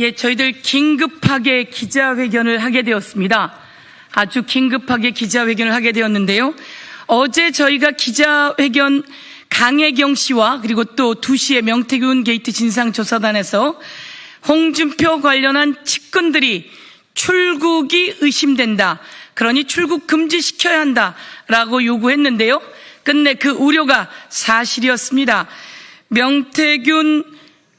예, 저희들 긴급하게 기자회견을 하게 되었습니다. 아주 긴급하게 기자회견을 하게 되었는데요. 어제 저희가 기자회견 강혜경 씨와 그리고 또 2시에 명태균 게이트 진상조사단에서 홍준표 관련한 측근들이 출국이 의심된다. 그러니 출국 금지시켜야 한다라고 요구했는데요. 끝내 그 우려가 사실이었습니다. 명태균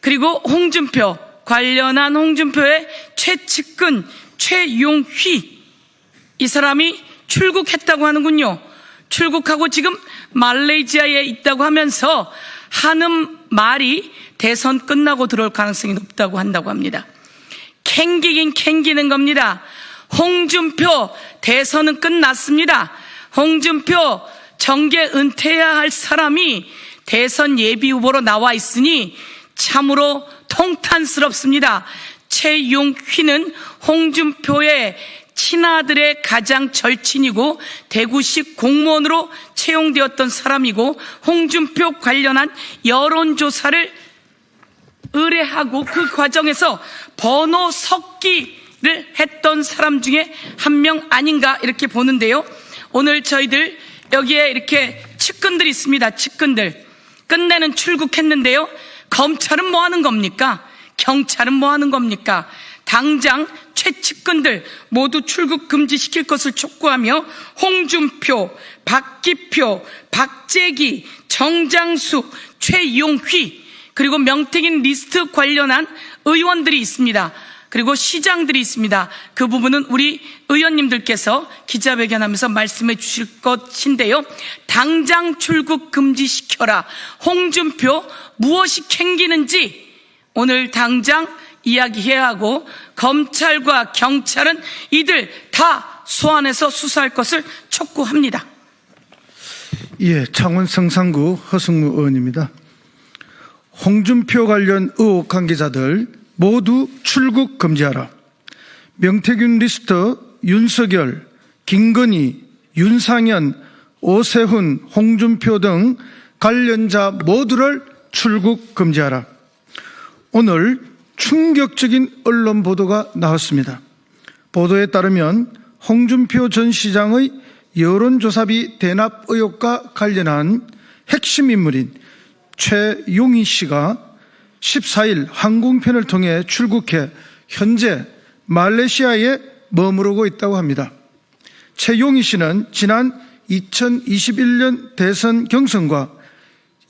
그리고 홍준표 관련한 홍준표의 최측근 최용휘 이 사람이 출국했다고 하는군요. 출국하고 지금 말레이시아에 있다고 하면서 하는 말이 대선 끝나고 들어올 가능성이 높다고 한다고 합니다. 캥기긴 캥기는 겁니다. 홍준표 대선은 끝났습니다. 홍준표 정계 은퇴해야 할 사람이 대선 예비후보로 나와 있으니 참으로 통탄스럽습니다. 최용휘는 홍준표의 친아들의 가장 절친이고 대구시 공무원으로 채용되었던 사람이고 홍준표 관련한 여론조사를 의뢰하고 그 과정에서 번호 섞기를 했던 사람 중에 한 명 아닌가 이렇게 보는데요. 오늘 저희들 여기에 이렇게 측근들이 있습니다. 측근들. 끝내는 출국했는데요. 검찰은 뭐 하는 겁니까? 경찰은 뭐 하는 겁니까? 당장 최측근들 모두 출국 금지시킬 것을 촉구하며 홍준표, 박기표, 박재기, 정장숙, 최용휘 그리고 명태균 리스트 관련한 의원들이 있습니다. 그리고 시장들이 있습니다. 그 부분은 우리 의원님들께서 기자회견하면서 말씀해 주실 것인데요. 당장 출국 금지시켜라. 홍준표 무엇이 캥기는지 오늘 당장 이야기해야 하고 검찰과 경찰은 이들 다 소환해서 수사할 것을 촉구합니다. 예, 창원 성산구 허승무 의원입니다. 홍준표 관련 의혹 관계자들 모두 출국 금지하라. 명태균 리스트 윤석열, 김건희, 윤상현, 오세훈, 홍준표 등 관련자 모두를 출국 금지하라. 오늘 충격적인 언론 보도가 나왔습니다. 보도에 따르면 홍준표 전 시장의 여론조사비 대납 의혹과 관련한 핵심 인물인 최용희 씨가 14일 항공편을 통해 출국해 현재 말레이시아에 머무르고 있다고 합니다. 최용희 씨는 지난 2021년 대선 경선과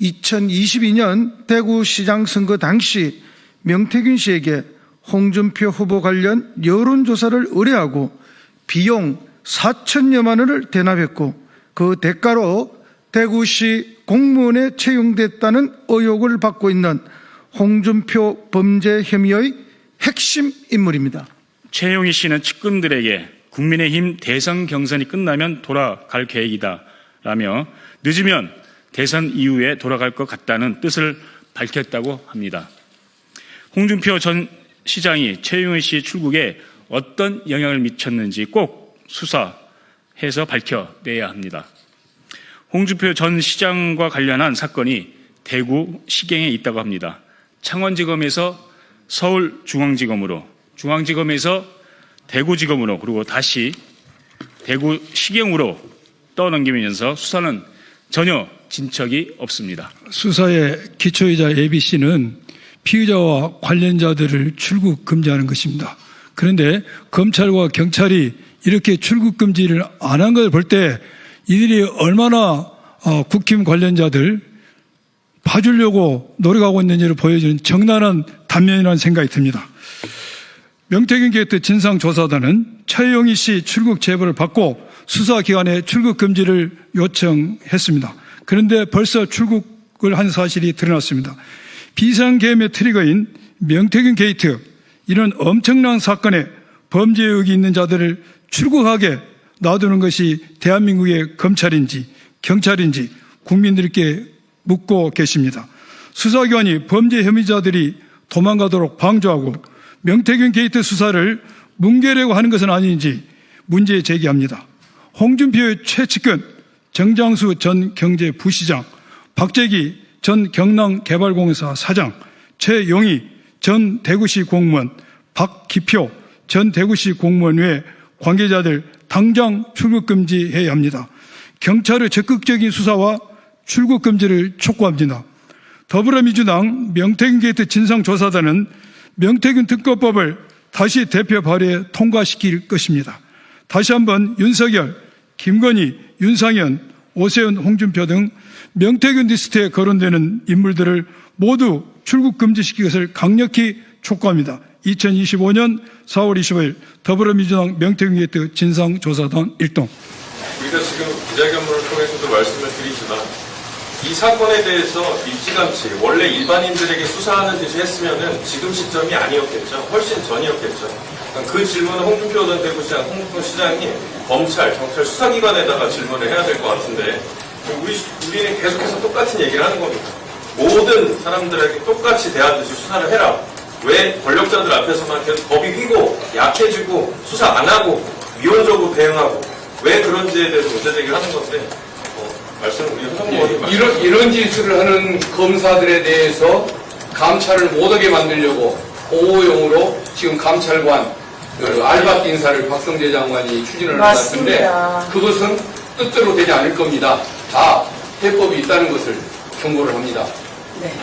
2022년 대구시장 선거 당시 명태균 씨에게 홍준표 후보 관련 여론조사를 의뢰하고 비용 4천여만 원을 대납했고 그 대가로 대구시 공무원에 채용됐다는 의혹을 받고 있는 홍준표 범죄 혐의의 핵심 인물입니다. 최용희 씨는 측근들에게 국민의힘 대선 경선이 끝나면 돌아갈 계획이다 라며 늦으면 대선 이후에 돌아갈 것 같다는 뜻을 밝혔다고 합니다. 홍준표 전 시장이 최용희 씨 출국에 어떤 영향을 미쳤는지 꼭 수사해서 밝혀내야 합니다. 홍준표 전 시장과 관련한 사건이 대구 시경에 있다고 합니다. 창원지검에서 서울중앙지검으로, 중앙지검에서 대구지검으로, 그리고 다시 대구시경으로 떠넘기면서 수사는 전혀 진척이 없습니다. 수사의 기초이자 ABC는 피의자와 관련자들을 출국 금지하는 것입니다. 그런데 검찰과 경찰이 이렇게 출국 금지를 안 한 걸 볼 때 이들이 얼마나 국힘 관련자들 봐주려고 노력하고 있는지를 보여주는 적나라한 단면이라는 생각이 듭니다. 명태균 게이트 진상조사단은 최용희 씨 출국 제보를 받고 수사기관에 출국 금지를 요청했습니다. 그런데 벌써 출국을 한 사실이 드러났습니다. 비상계엄의 트리거인 명태균 게이트, 이런 엄청난 사건에 범죄 의혹이 있는 자들을 출국하게 놔두는 것이 대한민국의 검찰인지 경찰인지 국민들께 묻고 계십니다. 수사기관이 범죄 혐의자들이 도망가도록 방조하고 명태균 게이트 수사를 뭉개려고 하는 것은 아닌지 문제 제기합니다. 홍준표의 최측근 정장수 전 경제부시장, 박재기 전 경남개발공사 사장, 최용희 전 대구시 공무원, 박기표 전 대구시 공무원 외 관계자들 당장 출국 금지해야 합니다. 경찰의 적극적인 수사와 출국 금지를 촉구합니다. 더불어민주당 명태균 게이트 진상조사단은 명태균 특검법을 다시 대표 발의에 통과시킬 것입니다. 다시 한번 윤석열, 김건희, 윤상현, 오세훈, 홍준표 등 명태균 리스트에 거론되는 인물들을 모두 출국 금지시킬 것을 강력히 촉구합니다. 2025년 4월 25일 더불어민주당 명태균 게이트 진상조사단 1동. 우리가 지금 기자회견문을 통해서도 말씀을 드리지만 이 사건에 대해서 일찌감치 원래 일반인들에게 수사하는 듯이 했으면은 지금 시점이 아니었겠죠. 훨씬 전이었겠죠. 그 질문은 홍준표 전 대구시장, 홍준표 시장이 검찰, 경찰 수사기관에다가 질문을 해야 될 것 같은데 우리는 계속해서 똑같은 얘기를 하는 겁니다. 모든 사람들에게 똑같이 대하듯이 수사를 해라. 왜 권력자들 앞에서만 계속 법이 휘고 약해지고 수사 안 하고 미온적으로 대응하고 왜 그런지에 대해서 문제제기를 하는 건데 말씀을 우리 홍성모님 이런 짓을 하는 검사들에 대해서 감찰을 못하게 만들려고 보호용으로 지금 감찰관 그 알바 인사를 박성재 장관이 추진을 한 것 같은데 그것은 뜻대로 되지 않을 겁니다. 다 해법이 있다는 것을 경고를 합니다.